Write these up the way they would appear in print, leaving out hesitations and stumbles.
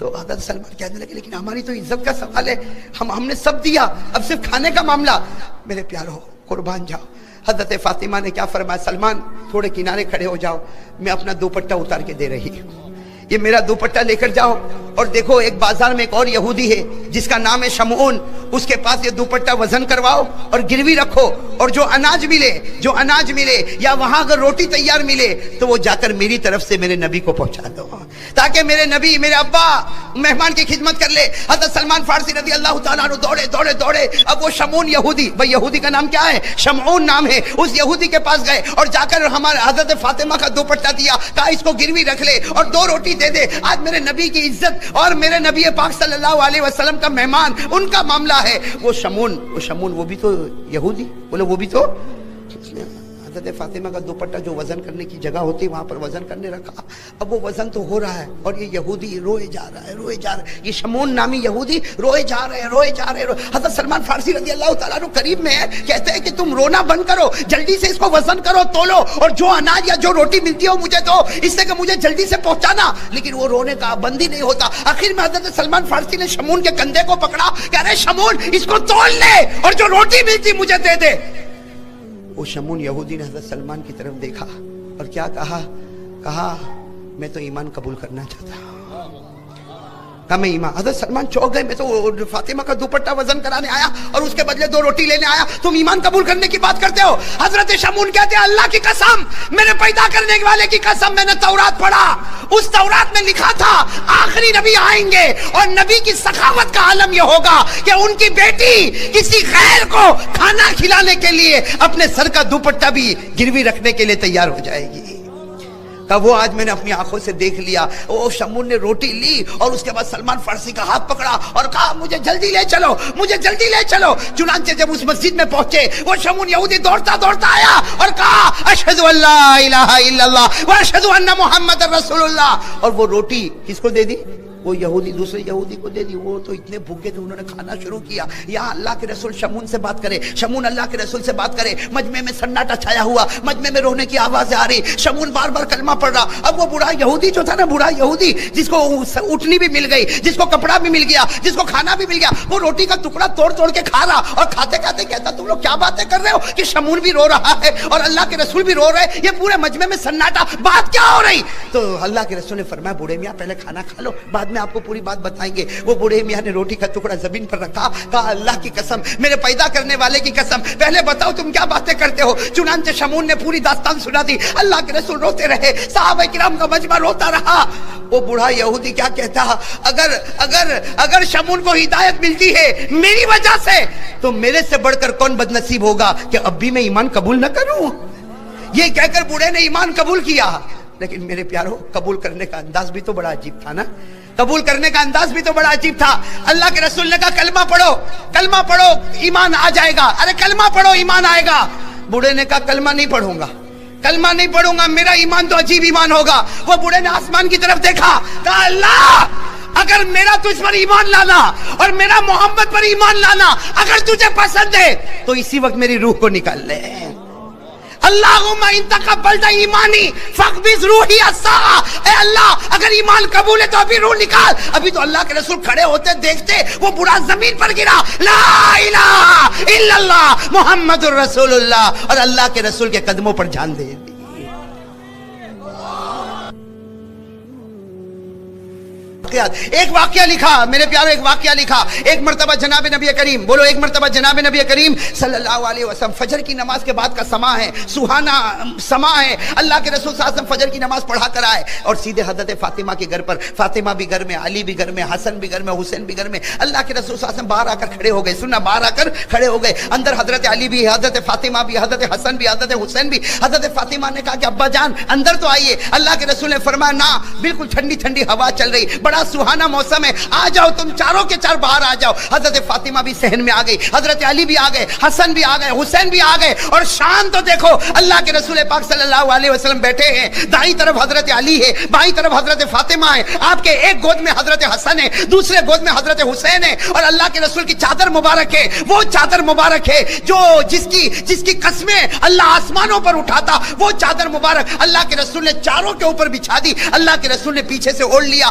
تو حضرت سلمان کہنے لگے لیکن ہماری تو عزت کا سوال ہے، ہم نے سب دیا، اب صرف کھانے کا معاملہ۔ میرے پیارو قربان جاؤ، حضرت فاطمہ نے کیا فرمایا، سلمان تھوڑے کنارے کھڑے ہو جاؤ، میں اپنا دوپٹہ اتار کے دے رہی ہوں، یہ میرا دوپٹہ لے کر جاؤ۔ اور دیکھو ایک بازار میں ایک اور یہودی ہے جس کا نام ہے شمعون، اس کے پاس یہ دوپٹہ وزن کرواؤ اور گروی رکھو، اور جو اناج ملے یا وہاں اگر روٹی تیار ملے تو وہ جا کر میری طرف سے میرے نبی کو پہنچا دو، تاکہ میرے نبی میرے ابا مہمان کی خدمت کر لے۔ حضرت سلمان فارسی رضی اللہ تعالیٰ عنہ دوڑے، اب وہ شمعون یہودی، بھائی یہودی کا نام کیا ہے، شمعون نام ہے، اس یہودی کے پاس گئے اور جا کر ہمارے حضرت فاطمہ کا دوپٹہ دیا، کہا اس کو گروی رکھ لے اور 2 روٹی دے دے، آج میرے نبی کی عزت اور میرے نبی پاک صلی اللہ علیہ وسلم کا مہمان، ان کا معاملہ ہے۔ وہ شمعون وہ بھی تو یہودی، بولے وہ بھی تو، حضرت فاطمہ کا دوپٹہ جو وزن کرنے کی جگہ ہوتی وہاں پر وزن کرنے رکھا، اب وہ وزن تو ہو رہا ہے اور یہ یہودی روئے جا رہا ہے، یہ شمعون نامی یہودی روئے جا رہے۔ حضرت سلمان فارسی رضی اللہ تعالیٰ عنہ قریب میں ہے، کہتے ہیں کہ تم رونا بند کرو، جلدی سے اس کو وزن کرو، تولو، اور جو اناج یا جو روٹی ملتی ہو مجھے دو، اس سے کہ مجھے جلدی سے پہنچانا۔ لیکن وہ رونے کا بند ہی نہیں ہوتا۔ آخر میں حضرت سلمان فارسی نے شمعون کے کندھے کو پکڑا، کہہ رہے شمعون اس کو تول لے اور جو روٹی ملتی مجھے دے دے۔ وہ شمعون یہودی نے حضرت سلمان کی طرف دیکھا اور کیا کہا میں تو ایمان قبول کرنا چاہتا ہوں، کہا میں ایمان۔ حضرت سلمان چوک گئے، میں تو فاطمہ کا دوپٹہ وزن کرانے آیا اور اس کے بدلے 2 روٹی لینے آیا، تم ایمان قبول کرنے کی بات کرتے ہو؟ حضرت شمعون کہتے ہیں اللہ کی قسم، میرے پیدا کرنے والے کی قسم، میں نے تورات پڑھا، اس تورات میں لکھا تھا آخری نبی آئیں گے اور نبی کی سخاوت کا عالم یہ ہوگا کہ ان کی بیٹی کسی غیر کو کھانا کھلانے کے لیے اپنے سر کا دوپٹہ بھی گروی رکھنے کے لیے تیار ہو جائے گی۔ وہ آج میں نے اپنی آنکھوں سے دیکھ لیا۔ وہ شمعون نے روٹی لی اور اس کے بعد سلمان فارسی کا ہاتھ پکڑا اور کہا مجھے جلدی لے چلو۔ چنانچہ جب اس مسجد میں پہنچے وہ شمعون یہودی دوڑتا آیا اور کہا اشہدو ان لا الہ الا اللہ واشہدو ان محمد رسول اللہ، اور وہ روٹی کس کو دے دی؟ وہ یہودی دوسرے یہودی کو دے دی۔ وہ تو اتنے بھوکے تھے، انہوں نے کھانا شروع کیا۔ یہاں اللہ کے رسول شمعون سے بات کرے، شمعون اللہ کے رسول سے بات کرے، مجمع میں سناٹا چھایا ہوا، مجمع میں رونے کی آوازیں آ رہی، شمعون بار بار کلمہ پڑھ رہا۔ اب وہ بوڑھا یہودی جو تھا نا، بوڑھا یہودی جس کو اٹھنی بھی مل گئی، جس کو کپڑا بھی مل گیا، جس کو کھانا بھی مل گیا، وہ روٹی کا ٹکڑا توڑ کے کھا رہا اور کھاتے کہتا تم لوگ کیا باتیں کر رہے ہو کہ شمعون بھی رو رہا ہے اور اللہ کے رسول بھی رو رہے، یہ پورے مجمع میں سناٹا، بات کیا ہو رہی؟ تو اللہ کے رسول نے فرمایا بوڑھے میاں پہلے کھانا کھا لو، بعد میں آپ کو پوری بات بتائیں گے۔ وہ بوڑھے میاں نے روٹی کا ٹکڑا زمین پر رکھا، کہا اللہ کی قسم، میرے پیدا کرنے والے کی قسم، پہلے بتاؤ تم کیا باتیں کرتے ہو؟ چنانچہ شمعون نے پوری داستان سنا دی۔ اللہ کے رسول روتے رہے، صحابہ کرام کا مجمع روتا رہا۔ وہ بوڑھا یہودی کیا کہتا، اگر شمعون کو ہدایت ملتی ہے میری وجہ سے تو میرے سے بڑھ کر کون بدنصیب ہوگا کہ اب بھی میں ایمان قبول نہ کروں؟ یہ کہہ کر بوڑھے نے ایمان قبول کیا۔ لیکن میرے پیارو قبول کرنے کا انداز بھی تو بڑا عجیب تھا نا، قبول کرنے کا انداز بھی تو بڑا عجیب تھا۔ اللہ کے رسول نے کہا کلمہ پڑھو ایمان آ جائے گا۔ ارے کلمہ پڑھو ایمان آئے گا۔ بوڑھے نے کہا کلمہ نہیں پڑھوں گا، میرا ایمان تو عجیب ایمان ہوگا۔ وہ بوڑھے نے آسمان کی طرف دیکھا، کہا اللہ اگر میرا تجھ پر ایمان لانا اور میرا محمد پر ایمان لانا اگر تجھے پسند ہے تو اسی وقت میری روح کو نکال لے۔ اللہم ان تقبلت ایمانی فاقبض روحی الساعہ، اے اللہ اگر ایمان قبول ہے تو ابھی روح نکال۔ ابھی تو اللہ کے رسول کھڑے ہوتے دیکھتے وہ بوڑھا زمین پر گرا، لا الہ الا اللہ محمد الرسول اللہ، اور اللہ کے رسول کے قدموں پر جان دے دی۔ ایک واقعہ لکھا میرے پیارو، ایک مرتبہ جناب نبی کریم، بولو ایک مرتبہ جناب نبی کریم صلی اللہ علیہ وسلم، فجر کی نماز کے بعد کا سما ہے، سہانا سما ہے، اللہ کے رسول صلی اللہ علیہ وسلم فجر کی نماز پڑھا کر آئے اور سیدھے حضرت فاطمہ کے گھر پر، فاطمہ بھی گھر میں، علی بھی گھر میں، حسن بھی گھر میں، حسین بھی گھر میں، اللہ کے رسول صلی اللہ علیہ وسلم باہر آ کر کھڑے ہو گئے، سننا باہر آ کر کھڑے ہو گئے، اندر حضرت علی بھی، حضرت فاطمہ بھی، حضرت حسن بھی، حضرت حسین بھی۔ حضرت فاطمہ نے کہا کہ ابا جان اندر تو آئیے۔ اللہ کے رسول نے فرمایا نہ، بالکل ٹھنڈی ٹھنڈی ہوا چل رہی، بڑا سہانا موسم ہے، آ جاؤ تم چاروں کے چار باہر آ جاؤ۔ حضرت فاطمہ بھی صحن میں آ گئی، حضرت علی بھی آ گئے، حسن بھی آ گئے، حسین بھی آ گئے، اور شان تو دیکھو اللہ کے رسول پاک صلی اللہ علیہ وسلم بیٹھے ہیں، دائیں طرف حضرت علی ہے، بائیں طرف حضرت فاطمہ ہے، آپ کے ایک گود میں حضرت حسن ہے، دوسرے گود میں حضرت حسین ہے، اور اللہ کے رسول کی چادر مبارک ہے، وہ چادر مبارک ہے جو جس کی قسمیں اللہ آسمانوں پر اٹھاتا، وہ چادر مبارک اللہ کے رسول نے چاروں کے اوپر بچھا دی، اللہ کے رسول نے پیچھے سے اوڑھ لیا۔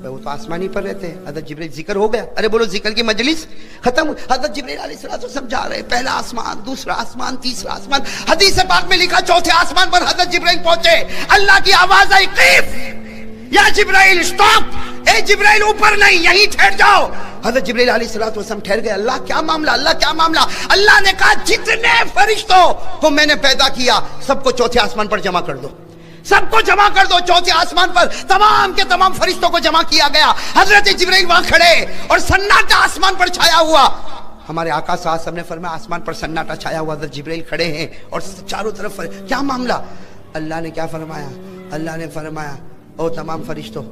وہ تو آسمانی پر رہتے ہیں. حضرت جبرائیل ذکر ہو گیا, ارے بولو ذکر کی مجلس ختم. حضرت جبرائیل علیہ الصلوۃ والسلام جا رہے, پہلا آسمان, دوسرا آسمان, تیسرا آسمان. حدیث پاک میں لکھا چوتھے آسمان پر حضرت جبرائیل پہنچے, اللہ کی آواز آئی, قیف یا جبرائیل اسٹاپ, اے جبرائیل اوپر نہیں, یہیں ٹھہر جاؤ. حضرت جبرائیل علیہ الصلوۃ والسلام ٹھہر گئے. اللہ کیا معاملہ, اللہ کیا معاملہ. اللہ نے کہا جتنے فرشتوں کو میں نے پیدا کیا سب کو چوتھے آسمان پر جمع کر دو, سب کو جمع کر دو. چوتھے آسمان پر تمام کے تمام فرشتوں کو جمع کیا گیا. حضرت جبرائیل وہاں کھڑے اور سناٹا آسمان پر چھایا ہوا. ہمارے آقا صلی اللہ علیہ وسلم نے فرمایا آسمان پر سناٹا چھایا ہوا, حضرت جبرائیل کھڑے ہیں اور چاروں طرف کیا معاملہ. اللہ نے کیا فرمایا, اللہ نے فرمایا او تمام فرشتوں,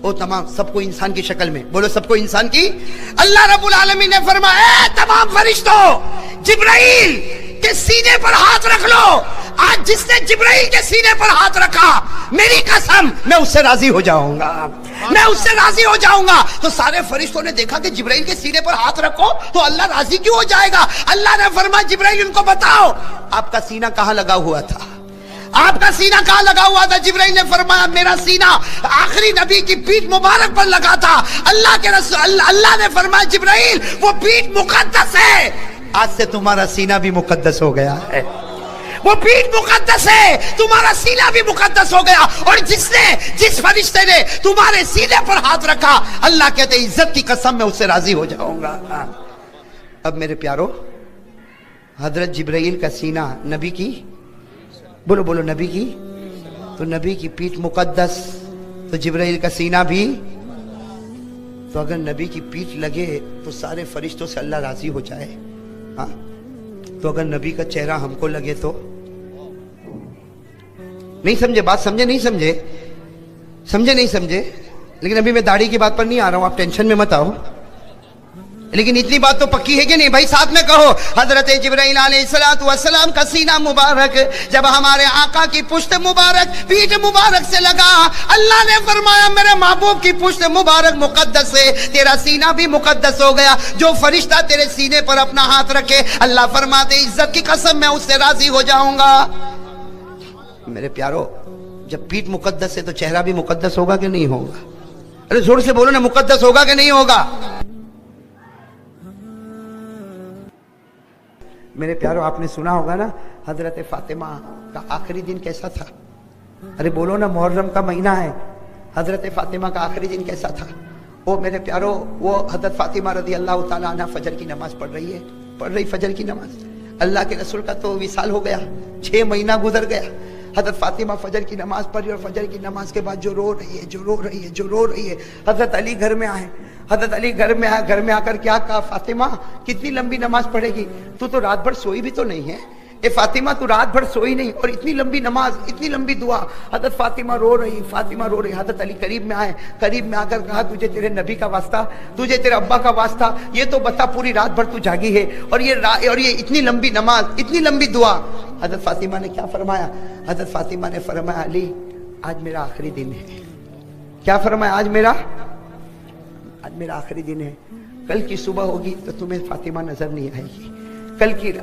او تمام, سب کو انسان کی شکل میں, بولو سب کو انسان کی. اللہ رب العالمین نے فرمایا اے تمام فرشتوں, جبرائیل کے سینے پر ہاتھ رکھ لو. آج جس نے جبرائیل کے سینے پر ہاتھ رکھا, میری قسم میں اس سے راضی ہو جاؤں گا, میں اس سے راضی ہو جاؤں گا. تو سارے فرشتوں نے دیکھا کہ جبرائیل کے سینے پر ہاتھ رکھو تو اللہ راضی کیوں ہو جائے گا. اللہ نے فرمایا جبرائیل ان کو بتاؤ آپ کا سینہ کہاں لگا ہوا تھا, آپ کا سینہ کہاں لگا ہوا تھا. جبرائیل نے فرمایا میرا سینہ آخری نبی کی پیٹھ مبارک پر لگا تھا. اللہ کے رسول, اللہ نے فرمایا جبرائیل وہ پیٹھ مقدس ہے, آج سے تمہارا سینہ بھی مقدس ہو گیا ہے. وہ پیٹھ مقدس ہے, تمہارا سینہ بھی مقدس ہو گیا. اور جس فرشتے نے تمہارے سینے پر ہاتھ رکھا, اللہ کہتے عزت کی قسم میں اس سے راضی ہو جاؤں گا. اب میرے پیارو, حضرت جبرائیل کا سینہ نبی کی, بولو بولو نبی کی, تو نبی کی پیٹھ مقدس, تو جبرائیل کا سینہ بھی. تو اگر نبی کی پیٹھ لگے تو سارے فرشتوں سے اللہ راضی ہو جائے. ہاں, تو اگر نبی کا چہرہ ہم کو لگے تو نہیں سمجھے بات, سمجھے نہیں سمجھے, سمجھے نہیں سمجھے. لیکن ابھی میں داڑھی کی بات پر نہیں آ رہا ہوں, آپ ٹینشن میں مت آؤ. لیکن اتنی بات تو پکی ہے کہ نہیں بھائی, ساتھ میں کہو. حضرت جبرائیل علیہ السلام کا سینہ مبارک جب ہمارے آقا کی پشت مبارک, پیٹھ مبارک سے لگا, اللہ نے فرمایا میرے محبوب کی پشت مبارک مقدس ہے, تیرا سینہ بھی مقدس ہو گیا. جو فرشتہ تیرے سینے پر اپنا ہاتھ رکھے, اللہ فرماتے عزت کی قسم میں اس سے راضی ہو جاؤں گا. میرے پیارو, جب پیٹھ مقدس ہے تو چہرہ بھی مقدس ہوگا کہ نہیں ہوگا. ارے زور سے بولو نا, مقدس ہوگا کہ نہیں ہوگا. میرے پیارو, آپ نے سنا ہوگا نا حضرت فاطمہ کا آخری دن کیسا تھا. ارے بولو نا, محرم کا مہینہ ہے, حضرت فاطمہ کا آخری دن کیسا تھا. وہ میرے پیارو, وہ حضرت فاطمہ رضی اللہ تعالیٰ عنہ فجر کی نماز پڑھ رہی فجر کی نماز. اللہ کے رسول کا تو وصال ہو گیا, 6 مہینہ گزر گیا. حضرت فاطمہ فجر کی نماز پڑھی, اور فجر کی نماز کے بعد جو رو رہی ہے. حضرت علی گھر میں آئے, حضرت علی گھر میں آ کر کیا کہا, فاطمہ کتنی لمبی نماز پڑھے گی, تو رات بھر سوئی بھی تو نہیں ہے. اے فاطمہ تو رات بھر سوئی نہیں, اور اتنی لمبی نماز, اتنی لمبی دعا. حضرت فاطمہ رو رہی. حضرت علی قریب میں آ کر کہا تجھے تیرے نبی کا واسطہ, تجھے تیرے ابا کا واسطہ, یہ تو بتا پوری رات بھر تو جاگی ہے, اور یہ اتنی لمبی نماز, اتنی لمبی دعا. حضرت فاطمہ نے کیا فرمایا, حضرت فاطمہ نے فرمایا علی آج میرا آخری دن ہے. کیا فرمایا, آج میرا آخری دن ہے. کل کی صبح ہوگی تو تمہیں فاطمہ نظر نہیں آئے گی,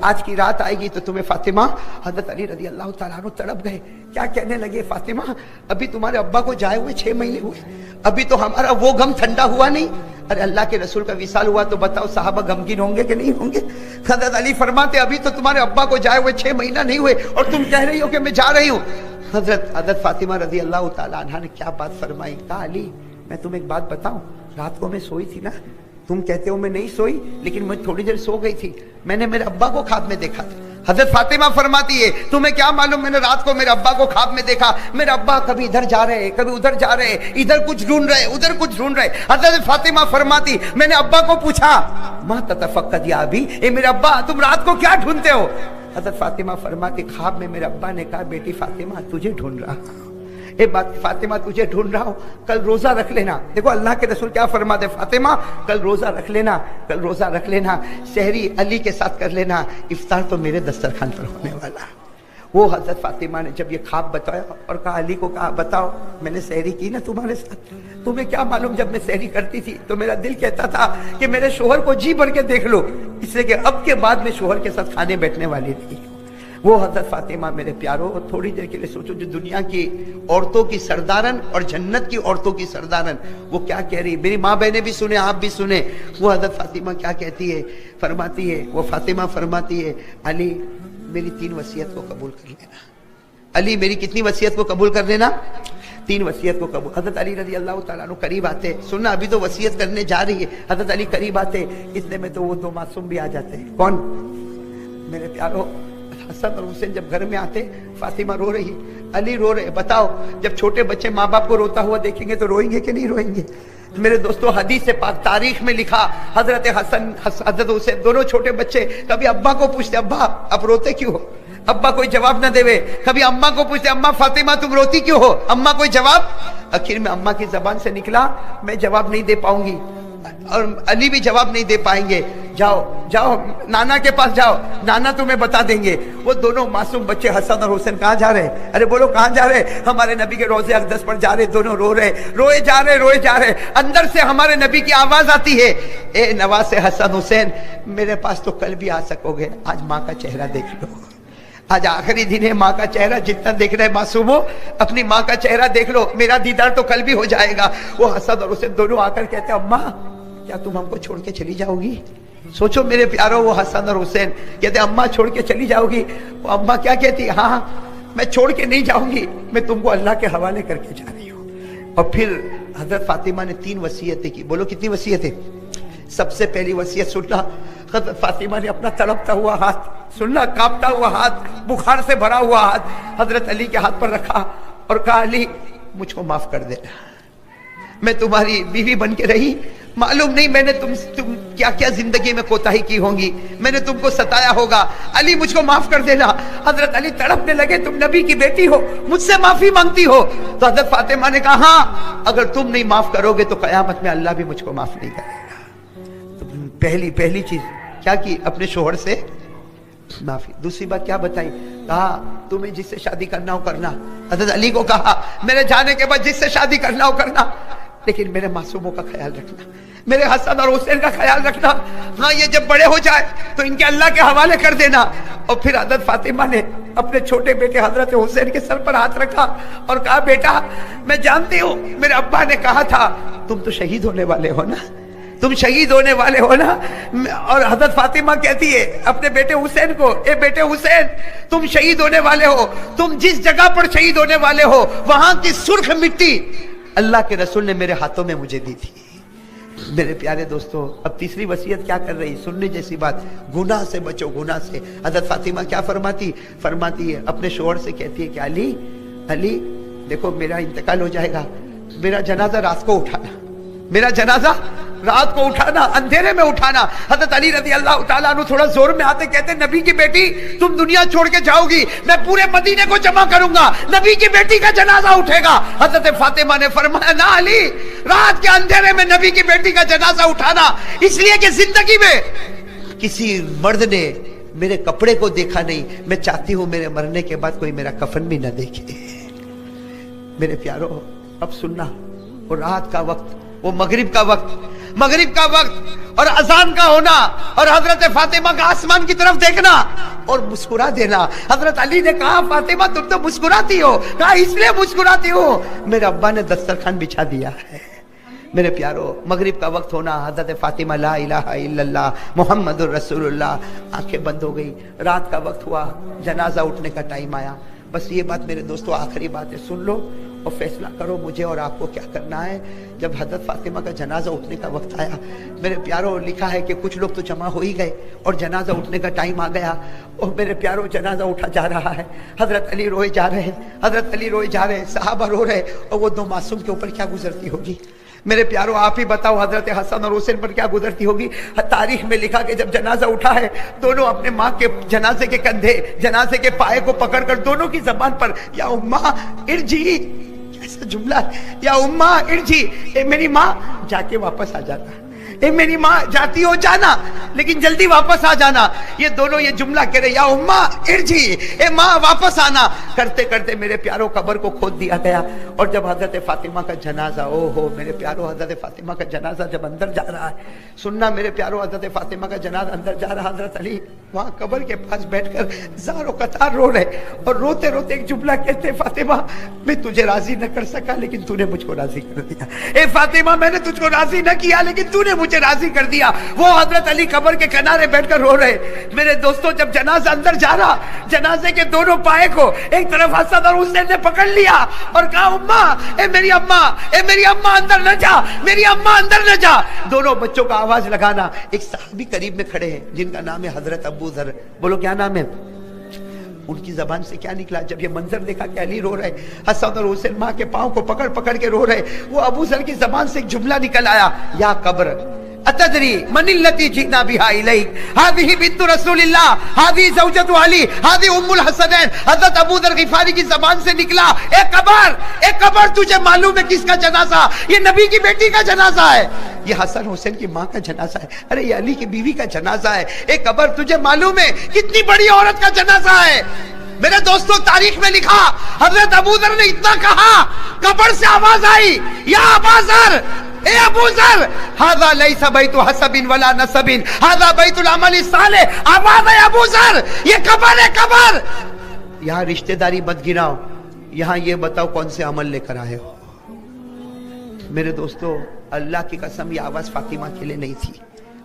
آج کی رات آئے گی تو تمہیں فاطمہ. حضرت علی رضی اللہ تعالیٰ عنہ تڑپ گئے. کیا کہنے لگے, فاطمہ ابھی تمہارے ابا کو جائے ہوئے 6 مہینے ہوئے, ابھی تو ہمارا وہ غم ٹھنڈا ہوا نہیں. ارے اللہ کے رسول کا وصال ہوا تو بتاؤ صحابہ غمگین ہوں گے کہ نہیں ہوں گے. حضرت علی فرماتے ابھی تو تمہارے ابا کو جائے ہوئے 6 مہینہ نہیں ہوئے, اور تم کہہ رہی ہو کہ میں جا رہی ہوں. حضرت فاطمہ رضی اللہ تعالیٰ عنہ نے کیا بات فرمائی. کہا علی میں تمہیں ایک بات بتاؤں, رات کو میں سوئی تھی نا, تم کہتے ہو میں نہیں سوئی, لیکن میں تھوڑی دیر سو گئی تھی, میں نے میرے ابا کو خواب میں دیکھا تھا. حضرت فاطمہ فرماتی ہے تمہیں کیا معلوم, میں نے رات کو میرے ابا کو خواب میں دیکھا, میرے ابا کبھی ادھر جا رہے, کبھی ادھر جا رہے, ادھر کچھ ڈھونڈ رہے, ادھر کچھ ڈھونڈ رہے. حضرت فاطمہ فرماتی میں نے ابا کو پوچھا ما تتفقد یا ابی, اے میرے ابا تم رات کو کیا ڈھونڈتے ہو. حضرت فاطمہ فرماتی خواب میں میرے ابا نے کہا بیٹی فاطمہ تجھے ڈھونڈ رہا, اے بات فاطمہ تجھے ڈھونڈ رہا ہوں, کل روزہ رکھ لینا. دیکھو اللہ کے رسول کیا فرماتے, فاطمہ کل روزہ رکھ لینا, سحری علی کے ساتھ کر لینا, افطار تو میرے دسترخوان پر ہونے والا. وہ حضرت فاطمہ نے جب یہ خواب بتایا اور کہا علی کو, کہا بتاؤ میں نے سحری کی نا تمہارے ساتھ, تمہیں کیا معلوم جب میں سحری کرتی تھی تو میرا دل کہتا تھا کہ میرے شوہر کو جی بھر کے دیکھ لو, اس لیے کہ اب کے بعد میں شوہر کے ساتھ کھانے بیٹھنے والی تھی. وہ حضرت فاطمہ میرے پیاروں، تھوڑی دیر کے لیے سوچو، جو دنیا کی عورتوں کی سردارن اور جنت کی عورتوں کی سردارن، وہ کیا کہہ رہی، میری ماں بہنیں بھی سنیں، آپ بھی سنیں، وہ حضرت فاطمہ کیا کہتی ہے، فرماتی ہے، وہ فاطمہ فرماتی ہے، علی میری 3 وصیت کو قبول کر لینا، علی میری کتنی وصیت کو قبول کر لینا، 3 وصیت کو قبول۔ حضرت علی رضی اللہ تعالیٰ عنہ قریب آتے، سننا ابھی تو وصیت کرنے جا رہی ہے، حضرت علی قریب آتے، اتنے میں تو وہ 2 معصوم بھی آ جاتے ہیں، کون، میرے پیاروں حسن اور حسین جب گھر میں آتے، فاطمہ رو رہی، علی رو رہے، بتاؤ جب چھوٹے بچے ماں باپ کو روتا ہوا دیکھیں گے تو روئیں گے کہ نہیں روئیں گے؟ میرے دوستو حدیث پاک تاریخ میں لکھا، حضرت حسن حضرت حسین دونوں چھوٹے بچے کبھی ابا کو پوچھتے، ابا اب روتے کیوں ہو، ابا کوئی جواب نہ دے، کبھی اماں کو پوچھتے، اماں فاطمہ تم روتی کیوں ہو، اماں کوئی جواب، آخر میں اماں کی زبان سے نکلا، میں جواب نہیں دے پاؤں گی اور علی بھی جواب نہیں دے پائیں گے، جاؤ جاؤ نانا کے پاس جاؤ، نانا تمہیں بتا دیں گے۔ وہ دونوں معصوم بچے حسن اور حسین کہاں جا رہے ہیں، ارے بولو کہاں جا رہے ہیں، ہمارے نبی کے روضے اقدس پر جا رہے، دونوں رو رہے، روئے جا رہے، اندر سے ہمارے نبی کی آواز آتی ہے، اے نواز حسن حسین میرے پاس تو کل بھی آ سکو گے، آج ماں کا چہرہ دیکھ لو، آج آخری دن ہے، ماں کا چہرہ جتنا دیکھ رہے معصوموں، اپنی ماں کا چہرہ دیکھ لو، میرا دیدار تو کل بھی ہو جائے گا۔ وہ حسن اور حسین دونوں آ کر کہتے ہیں، اماں کیا تم ہم کو چھوڑ کے چلی جاؤ گی؟ سوچو میرے پیاروں، وہ حسن اور حسین کہتے ہیں، اماں چھوڑ کے چلی جاؤ گی؟ وہ اماں کیا کہتی، ہاں میں چھوڑ کے نہیں جاؤں گی، میں تم کو اللہ کے حوالے کر کے جا رہی ہوں۔ اور پھر حضرت فاطمہ نے 3 وصیتیں کی، بولو کتنی وصیتیں؟ سب سے پہلی وصیت سننا، حضرت فاطمہ نے اپنا تڑپتا ہوا ہاتھ، سننا کانپتا ہوا ہاتھ، بخار سے بھرا ہوا ہاتھ حضرت علی کے ہاتھ پر رکھا اور کہا، علی مجھ کو معاف کر دینا، میں تمہاری بیوی بن کے رہی، معلوم نہیں میں نے تم کیا کیا زندگی میں کوتاہی کی ہوں گی، میں نے تم کو ستایا ہوگا، علی مجھ کو معاف کر دینا۔ حضرت علی تڑپنے لگے، تم نبی کی بیٹی ہو، مجھ سے معافی مانگتی ہو؟ تو حضرت فاطمہ نے کہا، ہاں اگر تم نہیں معاف کرو گے تو قیامت میں اللہ بھی مجھ کو معاف نہیں کرے گا۔ تو پہلی چیز کیا کی، اپنے شوہر سے معافی۔ دوسری بات کیا بتائی، کہا تمہیں جس سے شادی کرنا ہو کرنا، حضرت علی کو کہا میرے جانے کے بعد جس سے شادی کرنا ہو کرنا، لیکن میرے معصوموں کا خیال رکھنا، میرے حسن اور حسین کا خیال رکھنا، ہاں یہ جب بڑے ہو جائے تو ان کے اللہ کے حوالے کر دینا۔ اور پھر حضرت فاطمہ نے اپنے چھوٹے بیٹے حضرت حسین کے سر پر ہاتھ رکھا اور کہا، بیٹا میں جانتی ہوں میرے ابا نے کہا تھا تم تو شہید ہونے والے ہو نا، تم شہید ہونے والے ہو نا۔ اور حضرت فاطمہ کہتی ہے اپنے بیٹے حسین کو، اے بیٹے حسین تم شہید ہونے والے ہو، تم جس جگہ پر شہید ہونے والے ہو وہاں کی سرخ مٹی اللہ کے رسول نے میرے ہاتھوں میں مجھے دی تھی۔ میرے پیارے دوستو، اب تیسری وصیت کیا کر رہی، سننے جیسی بات، گناہ سے بچو، گناہ سے۔ حضرت فاطمہ کیا فرماتی ہے اپنے شوہر سے، کہتی ہے کہ علی دیکھو میرا انتقال ہو جائے گا، میرا جنازہ رات کو اٹھانا، میرا جنازہ رات کو اٹھانا، اندھیرے میں اٹھانا۔ حضرت علی رضی اللہ تعالیٰ عنہ تھوڑا زور میں آتے، کہتے نبی کی بیٹی تم دنیا چھوڑ کے جاؤ گی، میں پورے مدینے کو جمع کروں گا، نبی کی بیٹی کا جنازہ اٹھے گا۔ حضرت فاطمہ نے فرمایا، نہ علی، رات کے اندھیرے میں نبی کی بیٹی کا جنازہ اٹھانا، اس لیے کہ زندگی میں کسی مرد نے میرے کپڑے کو دیکھا نہیں، میں چاہتی ہوں میرے مرنے کے بعد کوئی میرا کفن بھی نہ دیکھے۔ میرے پیارو اب سننا، وہ رات کا وقت، وہ مغرب کا وقت اور اذان کا ہونا، اور حضرت فاطمہ کا آسمان کی طرف دیکھنا اور مسکرا دینا۔ حضرت علی نے کہا، فاطمہ تم تو مسکراتی ہو، کہا اس لیے مسکراتی ہو میرے ابا نے دسترخوان بچھا دیا ہے۔ میرے پیارو، مغرب کا وقت ہونا، حضرت فاطمہ لا الہ الا اللہ محمد الرسول اللہ، آنکھیں بند ہو گئی، رات کا وقت ہوا، جنازہ اٹھنے کا ٹائم آیا۔ بس یہ بات میرے دوستو آخری بات ہے، سن لو اور فیصلہ کرو مجھے اور آپ کو کیا کرنا ہے۔ جب حضرت فاطمہ کا جنازہ اٹھنے کا وقت آیا، میرے پیاروں لکھا ہے کہ کچھ لوگ تو جمع ہو ہی گئے اور جنازہ اٹھنے کا ٹائم آ گیا، اور میرے پیاروں جنازہ اٹھا جا رہا ہے، حضرت علی روئے جا رہے ہیں، صحابہ رو رہے، اور وہ 2 معصوم کے اوپر کیا گزرتی ہوگی؟ میرے پیاروں آپ ہی بتاؤ، حضرت حسن اور حسین پر کیا گزرتی ہوگی؟ تاریخ میں لکھا کہ جب جنازہ اٹھا ہے، دونوں اپنے ماں کے جنازے کے کندھے، جنازے کے پائے کو پکڑ کر دونوں کی زبان پر یا اماں ارجی، ایسا جملہ، یا اماں ارجی، اے میری ماں جا کے واپس آ جاتا، اے میری ماں جاتی ہو جانا لیکن جلدی واپس آ جانا. یہ دونوں یہ جملہ کہہ رہے, یا اماں ارجی, اے ماں واپس آنا. کرتے کرتے میرے پیاروں قبر کو کھود دیا گیا. اور جب حضرت فاطمہ کا جنازہ, او ہو میرے پیاروں, حضرت فاطمہ کا جنازہ جب اندر جا رہا ہے, سننا میرے پیاروں, حضرت فاطمہ کا جنازہ اندر جا رہا, حضرت علی وہاں قبر کے پاس بیٹھ کر زار و قطار رو رہے, اور روتے روتے ایک جملہ کہتے, فاطمہ میں تجھے راضی نہ کر سکا لیکن تو نے مجھ کو راضی کر دیا. اے فاطمہ میں نے تجھ کو راضی نہ کیا لیکن تو نے مجھے راضی کر دیا. وہ حضرت علی قبر کے کنارے بیٹھ کر رو رہے. میرے دوستوں جب جنازہ اندر جا رہا, جنازے کے دونوں پائے کو ایک طرف حسن اور حسین نے پکڑ لیا اور کہا, اماں اے میری اماں, اے میری اماں اندر نہ جا, میری اماں اندر نہ جا. دونوں بچوں کا آواز لگانا. ایک صحابی قریب میں کھڑے ہیں جن کا نام ہے حضرت ابو ذر. بولو کیا نام ہے؟ ان کی زبان سے کیا نکلا جب یہ منظر دیکھا کہ علی رو رہے, حسن اور حسین ماں کے پاؤں کو پکڑ پکڑ کے رو رہے, وہ ابو ذر کی زبان سے ایک جملہ نکل آیا, یا قبر اتدری من التي جئنا بها اليك هذه بنت رسول الله هذه زوجة علي هذه ام الحسنين. حضرت ابو ذر غفاری کی زبان سے نکلا, اے قبر تجھے معلوم ہے کس کا جنازہ؟ یہ نبی کی بیٹی کا جنازہ ہے, یہ حسن حسین کی ماں کا جنازہ ہے, ارے یہ علی کی بیوی کا جنازہ ہے. اے قبر تجھے معلوم ہے کتنی بڑی عورت کا جنازہ ہے. میرے دوستوں تاریخ میں لکھا, حضرت ابو ذر نے اتنا کہا, قبر سے آواز آئی, یا ابا ذر, اے ابو ذر, ھذا لیس بیت حسب ولا نسب, ھذا بیت العمل الصالح. آواز ہے ابو ذر, یہ قبر ہے قبر. یہاں رشتہ داری مت گراؤ, یہاں یہ بتاؤ کون سے عمل لے کر آئے ہو. میرے دوستو اللہ کی قسم یہ آواز فاطمہ کے لیے نہیں تھی.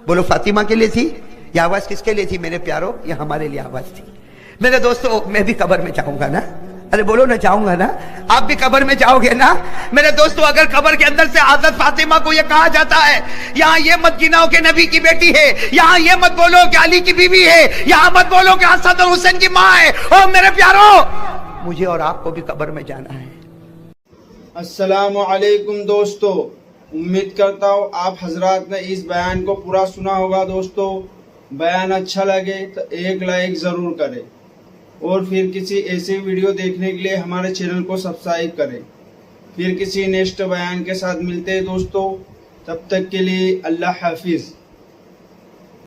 بولو فاطمہ کے لیے تھی. یہ آواز کس کے لیے تھی میرے پیارو؟ یہ ہمارے لیے آواز تھی. میرے دوستو میں بھی قبر میں جاؤں گا نا, ارے بولو نہ جاؤں گا نا, آپ بھی قبر میں جاؤ گے نا. میرے دوستو اگر قبر کے اندر سے حضرت فاطمہ کو یہ کہا جاتا ہے, یہاں یہ مت گناؤ کہ نبی کی بیٹی ہے, یہاں یہ مت بولو کہ علی کی بیوی ہے, یہاں مت بولو کہ حسن اور حسین کی ماں ہے, او میرے پیارو مجھے اور آپ کو بھی قبر میں جانا ہے. السلام علیکم دوستو, امید کرتا ہوں آپ حضرات نے اس بیان کو پورا سنا ہوگا. دوستو بیان اچھا لگے تو ایک لائک ضرور کریں, اور پھر کسی ایسی ویڈیو دیکھنے کے لیے ہمارے چینل کو سبسکرائب کریں. پھر کسی نیکسٹ بیان کے ساتھ ملتے ہیں دوستو, تب تک کے لیے اللہ حافظ.